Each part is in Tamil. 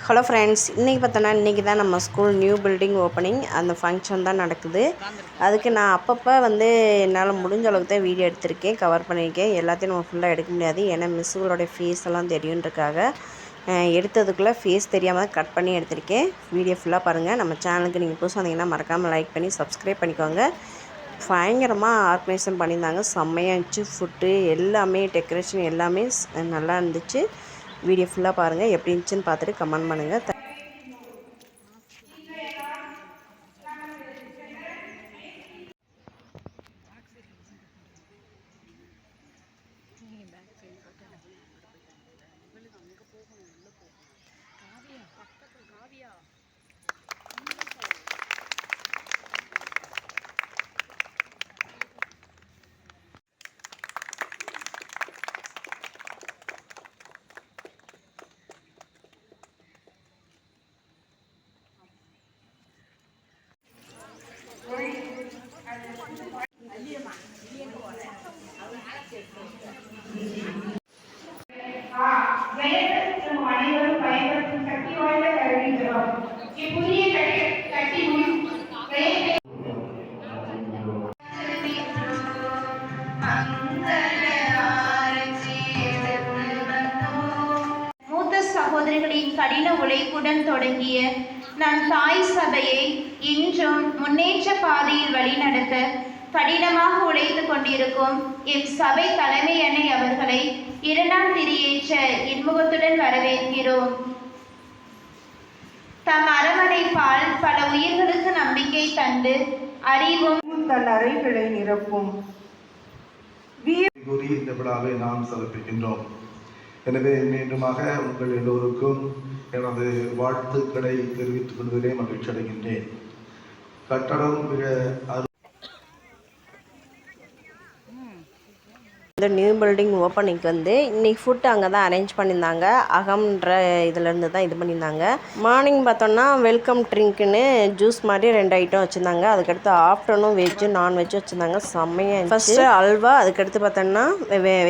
ஹலோ ஃப்ரெண்ட்ஸ், இன்றைக்கி பார்த்தோன்னா இன்றைக்கி தான் நம்ம ஸ்கூல் நியூ பில்டிங் ஓப்பனிங் அந்த ஃபங்க்ஷன் தான் நடக்குது. அதுக்கு நான் அப்பப்போ என்னால் முடிஞ்ச அளவுக்கு தான் வீடியோ எடுத்திருக்கேன், கவர் பண்ணியிருக்கேன். எல்லாத்தையும் நம்ம ஃபுல்லாக எடுக்க முடியாது, ஏன்னா மிஸ்ஸுகளோடைய ஃபேஸ் எல்லாம் தெரியுன்றக்காக எடுத்ததுக்குள்ளே ஃபேஸ் தெரியாமல் தான் கட் பண்ணி எடுத்திருக்கேன். வீடியோ ஃபுல்லாக பாருங்கள். நம்ம சேனலுக்கு நீங்கள் புதுசாக வந்தீங்கன்னா மறக்காமல் லைக் பண்ணி சப்ஸ்கிரைப் பண்ணிக்கோங்க. பயங்கரமாக ஆர்கனைசேஷன் பண்ணியிருந்தாங்க, செம்மையாக இருந்துச்சு. ஃபுட்டு எல்லாமே, டெக்கரேஷன் எல்லாமே நல்லா இருந்துச்சு. வீடியோ ஃபுல்லாக பாருங்கள், எப்படி இருந்துச்சுன்னு பார்த்துட்டு கமெண்ட் பண்ணுங்கள். அனைவரும் பயன்படுத்தும் சக்தி வாய்ந்த கருவிகளும் இப்புதிய கட்டி மூத்த சகோதரிகளின் கடின உழைப்புடன் தொடங்கிய நம் தாய் சபையை இன்றும் முன்னேற்ற பாதையில் வழிநடத்த கடினமாக உழைத்து கொண்டிருக்கும் எம் சபை தலைமை அன்னை அவர்களை இரண்டாம் திரியேற்ற இன்முகத்துடன் வரவேற்கிறோம். தம் அரவணைப்பால் பல உயிர்களுக்கு நம்பிக்கை தந்து அறிவும் தன் அறைகளை நிரப்பும் கூறி இந்த விழாவை நாம் சிறப்பிக்கின்றோம். எனவே மீண்டுமாக உங்கள் எல்லோருக்கும் எனது வாழ்த்துக்களை தெரிவித்துக் கொள்வதிலே மகிழ்ச்சி அடைகின்றேன். கட்டடம் இந்த நியூ பில்டிங் ஓப்பனிங்க்கு இன்றைக்கி ஃபுட்டு அங்கே தான் அரேஞ்ச் பண்ணியிருந்தாங்க. அகம்ன்ற இதிலேருந்து தான் இது பண்ணியிருந்தாங்க. மார்னிங் பார்த்தோன்னா வெல்கம் ட்ரிங்க்குன்னு ஜூஸ் மாதிரி 2 ஐட்டம் வச்சுருந்தாங்க. அதுக்கடுத்து ஆஃப்டர்நூன் வெஜ்ஜு நான்வெஜ்ஜு வச்சுருந்தாங்க. செம்மையாக ஃபஸ்ட்டு அல்வா, அதுக்கடுத்து பார்த்தோன்னா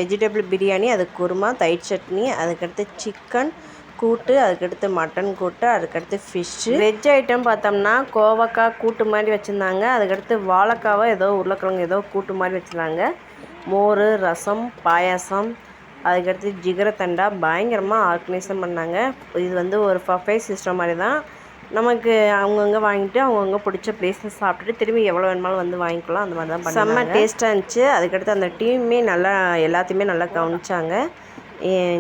வெஜிடபிள் பிரியாணி, அதுக்கு குருமா, தயிர் சட்னி, அதுக்கடுத்து சிக்கன் கூட்டு, அதுக்கடுத்து மட்டன் கூட்டு, அதுக்கடுத்து ஃபிஷ்ஷு. வெஜ் ஐட்டம் பார்த்தோம்னா கோவக்காய் கூட்டு மாதிரி வச்சுருந்தாங்க. அதுக்கடுத்து வாழைக்காவை ஏதோ உருளைக்கிழங்கு ஏதோ கூட்டு மாதிரி வச்சுருந்தாங்க. மோர், ரசம், பாயாசம், அதுக்கடுத்து ஜிகரத்தண்டா பயங்கரமாக ஆர்கனைசேஷன் பண்ணாங்க. இது ஒரு பஃபே சிஸ்டம் மாதிரி தான். நமக்கு அவங்கவுங்க வாங்கிட்டு அவங்கவுங்க பிடிச்ச பிளேஸில் சாப்பிட்டுட்டு திரும்பி எவ்வளோ வேணுமாலும் வாங்கிக்கலாம். அந்த மாதிரி தான் பண்ணாங்க. செம்ம டேஸ்ட்டாக இருந்துச்சு. அதுக்கடுத்து அந்த டீமுமே நல்லா எல்லாத்தையுமே நல்லா கவனிச்சாங்க.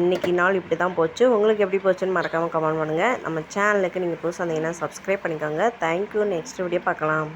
இன்றைக்கி நாள் இப்படி தான் போச்சு. உங்களுக்கு எப்படி போச்சுன்னு மறக்காமல் கமெண்ட் பண்ணுங்கள். நம்ம சேனலுக்கு நீங்கள் புதுசாக வந்தீங்கன்னா சப்ஸ்கிரைப் பண்ணிக்கோங்க. தேங்க்யூ. நெக்ஸ்ட் வீடியோ பார்க்கலாம்.